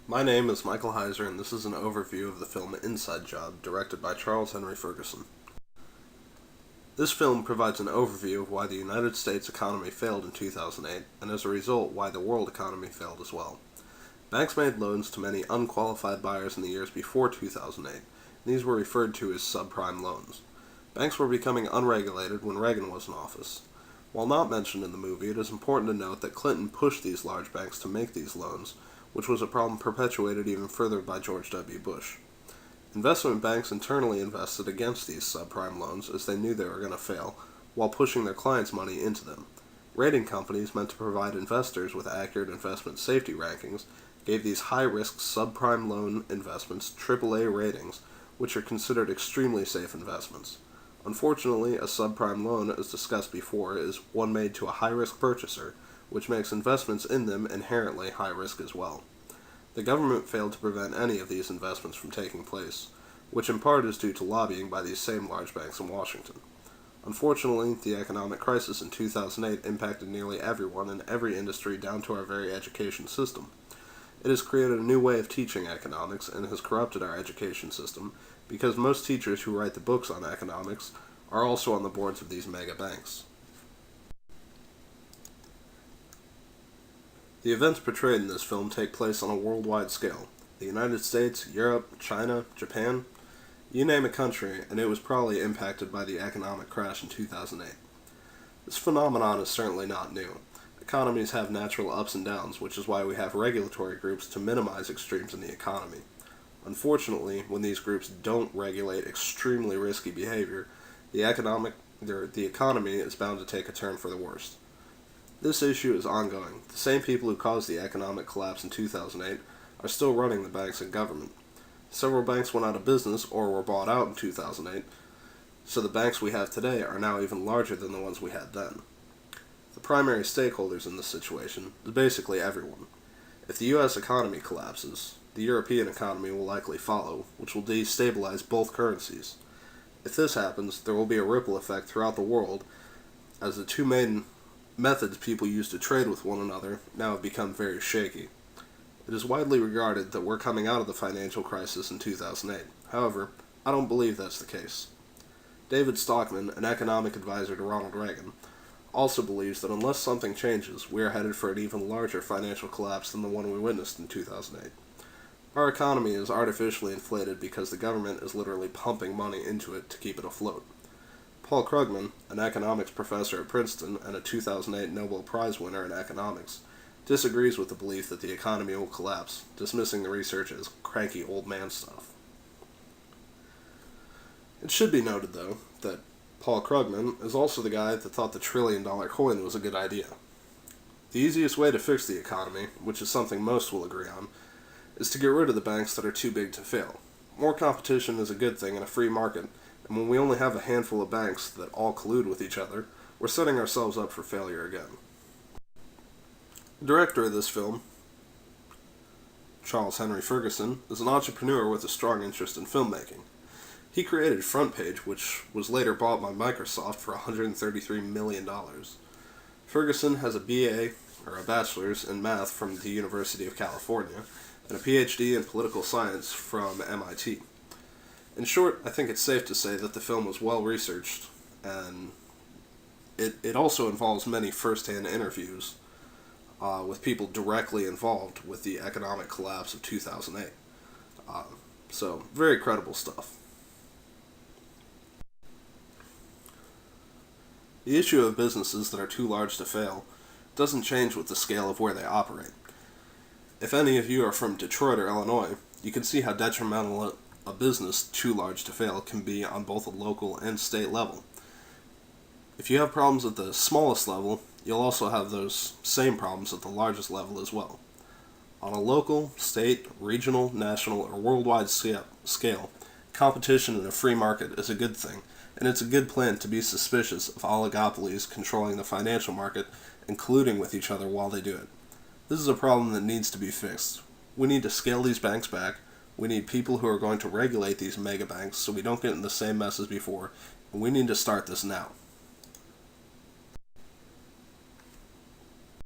My name is Michael Heiser, and this is an overview of the film Inside Job, directed by Charles Henry Ferguson. This film provides an overview of why the United States economy failed in 2008, and as a result, why the world economy failed as well. Banks made loans to many unqualified buyers in the years before 2008, and these were referred to as subprime loans. Banks were becoming unregulated when Reagan was in office. While not mentioned in the movie, it is important to note that Clinton pushed these large banks to make these loans, which was a problem perpetuated even further by George W. Bush. Investment banks internally invested against these subprime loans as they knew they were going to fail, while pushing their clients' money into them. Rating companies, meant to provide investors with accurate investment safety rankings, gave these high-risk subprime loan investments AAA ratings, which are considered extremely safe investments. Unfortunately, a subprime loan, as discussed before, is one made to a high-risk purchaser, which makes investments in them inherently high risk as well. The government failed to prevent any of these investments from taking place, which in part is due to lobbying by these same large banks in Washington. Unfortunately, the economic crisis in 2008 impacted nearly everyone in every industry down to our very education system. It has created a new way of teaching economics and has corrupted our education system because most teachers who write the books on economics are also on the boards of these mega banks. The events portrayed in this film take place on a worldwide scale. The United States, Europe, China, Japan, you name a country, and it was probably impacted by the economic crash in 2008. This phenomenon is certainly not new. Economies have natural ups and downs, which is why we have regulatory groups to minimize extremes in the economy. Unfortunately, when these groups don't regulate extremely risky behavior, the economy is bound to take a turn for the worst. This issue is ongoing. The same people who caused the economic collapse in 2008 are still running the banks and government. Several banks went out of business or were bought out in 2008, so the banks we have today are now even larger than the ones we had then. The primary stakeholders in this situation is basically everyone. If the U.S. economy collapses, the European economy will likely follow, which will destabilize both currencies. If this happens, there will be a ripple effect throughout the world, as the two main methods people use to trade with one another now have become very shaky. It is widely regarded that we're coming out of the financial crisis in 2008. However, I don't believe that's the case. David Stockman, an economic advisor to Ronald Reagan, also believes that unless something changes, we are headed for an even larger financial collapse than the one we witnessed in 2008. Our economy is artificially inflated because the government is literally pumping money into it to keep it afloat. Paul Krugman, an economics professor at Princeton and a 2008 Nobel Prize winner in economics, disagrees with the belief that the economy will collapse, dismissing the research as cranky old man stuff. It should be noted, though, that Paul Krugman is also the guy that thought the trillion-dollar coin was a good idea. The easiest way to fix the economy, which is something most will agree on, is to get rid of the banks that are too big to fail. More competition is a good thing in a free market, and when we only have a handful of banks that all collude with each other, we're setting ourselves up for failure again. The director of this film, Charles Henry Ferguson, is an entrepreneur with a strong interest in filmmaking. He created Front Page, which was later bought by Microsoft for $133 million. Ferguson has a BA, or a bachelor's, in math from the University of California, and a PhD in political science from MIT. In short, I think it's safe to say that the film was well researched, and it also involves many first-hand interviews with people directly involved with the economic collapse of 2008. So, very credible stuff. The issue of businesses that are too large to fail doesn't change with the scale of where they operate. If any of you are from Detroit or Illinois, you can see how detrimental a business too large to fail can be on both a local and state level. If you have problems at the smallest level, you'll also have those same problems at the largest level as well. On a local, state, regional, national, or worldwide scale, competition in a free market is a good thing, and it's a good plan to be suspicious of oligopolies controlling the financial market and colluding with each other while they do it. This is a problem that needs to be fixed. We need to scale these banks back. We need people who are going to regulate these mega banks so we don't get in the same mess as before, and we need to start this now.